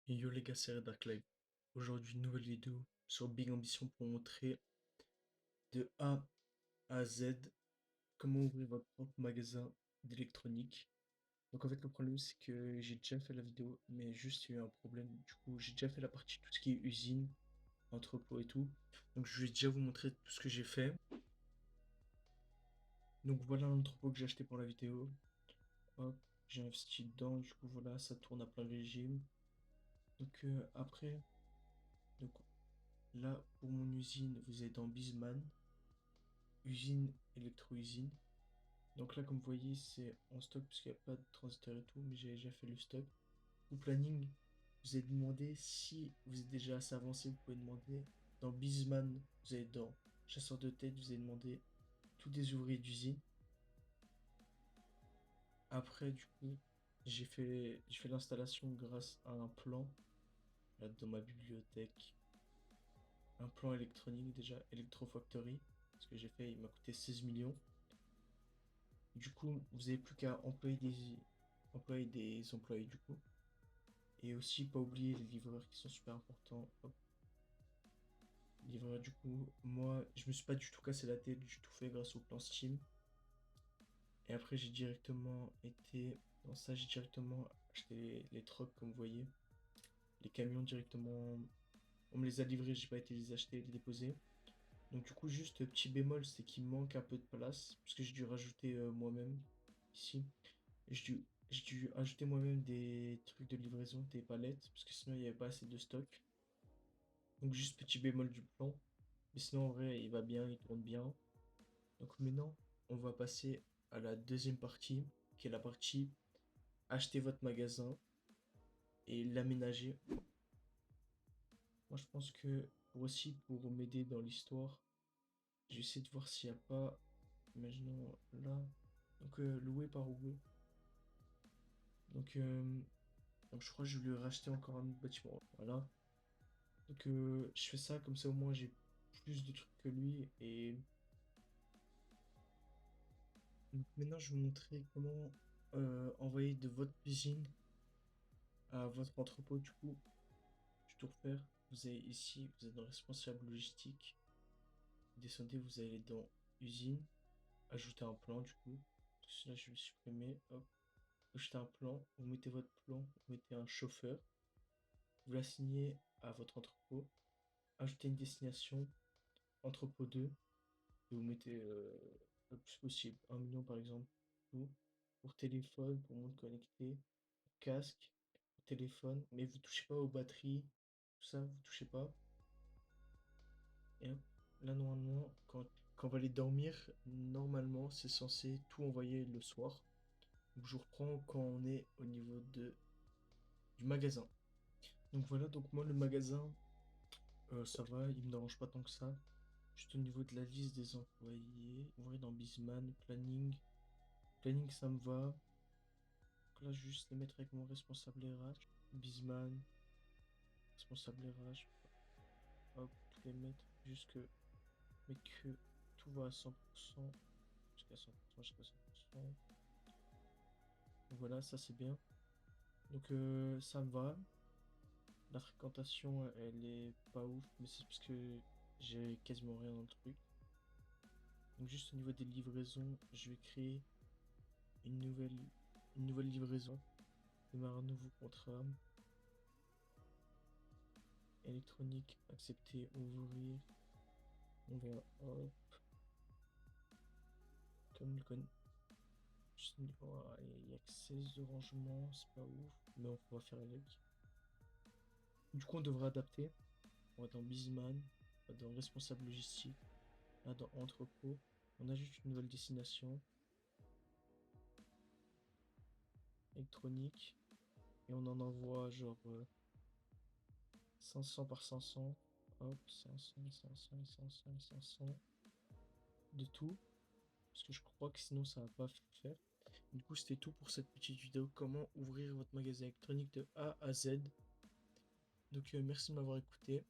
Et yo les gars, c'est Dark Live. Aujourd'hui, une nouvelle vidéo sur Big Ambition pour montrer de A à Z comment ouvrir votre propre magasin d'électronique. Donc en fait, le problème c'est que j'ai déjà fait la vidéo, mais juste il y a eu un problème. Du coup, j'ai déjà fait la partie tout ce qui est usine, entrepôt et tout. Donc je vais déjà vous montrer tout ce que j'ai fait. Donc voilà l'entrepôt que j'ai acheté pour la vidéo. Hop, j'ai investi dedans. Du coup voilà, ça tourne à plein régime. Donc après, donc là pour mon usine, vous êtes dans Bisman. Usine, électro-usine. Donc là, comme vous voyez, c'est en stock parce qu'il n'y a pas de transistor et tout, mais j'ai déjà fait le stock. Au planning, vous avez demandé si vous êtes déjà assez avancé, vous pouvez demander. Dans Bisman, vous avez dans chasseur de tête, vous avez demandé tous des ouvriers d'usine. Après, du coup, j'ai fait l'installation grâce à un plan, là dans ma bibliothèque. Un plan électronique déjà, Electrofactory. Ce que j'ai fait, il m'a coûté 16 millions. Du coup, vous n'avez plus qu'à employer des employés du coup. Et aussi, pas oublier les livreurs qui sont super importants. Hop, livreurs du coup, moi, je me suis pas du tout cassé la tête, j'ai tout fait grâce au plan Steam. Et après, j'ai directement été dans ça, j'ai directement acheté les trucks comme vous voyez. Les camions directement, on me les a livrés, j'ai pas été les acheter, les déposer. Donc du coup, juste petit bémol, c'est qu'il manque un peu de place, parce que j'ai dû rajouter moi-même ici. J'ai dû ajouter moi-même des trucs de livraison, des palettes, parce que sinon il n'y avait pas assez de stock. Donc juste petit bémol du plan. Mais sinon en vrai il va bien, il tourne bien. Donc maintenant on va passer à la deuxième partie, qui est la partie acheter votre magasin et l'aménager. Moi je pense que pour m'aider dans l'histoire, je vais essayer de voir s'il n'y a pas, imaginons là, donc louer par louer. Donc, donc je crois que je vais lui racheter encore un autre bâtiment. Voilà. Donc je fais ça comme ça au moins j'ai plus de trucs que lui. Et donc, maintenant je vais vous montrer comment envoyer de votre cuisine à votre entrepôt. Du coup, je vais tout refaire. Vous avez ici, vous êtes dans responsable logistique. Vous descendez, vous allez dans usine, ajouter un plan du coup. Tout cela je vais le supprimer. Hop, ajouter un plan. Vous mettez votre plan, vous mettez un chauffeur. Vous l'assignez à votre entrepôt. Ajoutez une destination, entrepôt 2. Et vous mettez le plus possible, 1 million par exemple, tout. Pour téléphone, pour montre connecté, casque, pour téléphone, mais vous touchez pas aux batteries, tout ça, vous touchez pas. Et hop, là normalement, quand on va aller dormir, normalement c'est censé tout envoyer le soir. Donc je vous reprends quand on est au niveau du magasin. Donc voilà, donc moi le magasin, ça va, il me dérange pas tant que ça. Juste au niveau de la liste des employés, ouvrir dans Bisman, planning. Planning, ça me va. Donc là, je vais juste les mettre avec mon responsable RH. Bisman, responsable RH. Hop, tous les mettre. Mais que tout va à 100%. Jusqu'à 100%, jusqu'à 100%. Donc voilà, ça c'est bien. Donc ça me va. La fréquentation, elle est pas ouf, mais c'est parce que j'ai quasiment rien dans le truc. Donc juste au niveau des livraisons, je vais créer une nouvelle, une nouvelle livraison. Démarrer un nouveau contrat. Électronique, accepter, ouvrir. On va, hop, comme le con... il y a que 16 de rangement, c'est pas ouf, mais on va faire avec. Du coup, on devrait adapter. On va dans Bisman, on va dans responsable logistique, là dans entrepôt. On ajoute une nouvelle destination, électronique, et on en envoie genre 500 par 500. Hop, 500, 500, 500, 500. De tout, parce que je crois que sinon ça va pas faire. Du coup, c'était tout pour cette petite vidéo. Comment ouvrir votre magasin électronique de A à Z. Donc, merci de m'avoir écouté.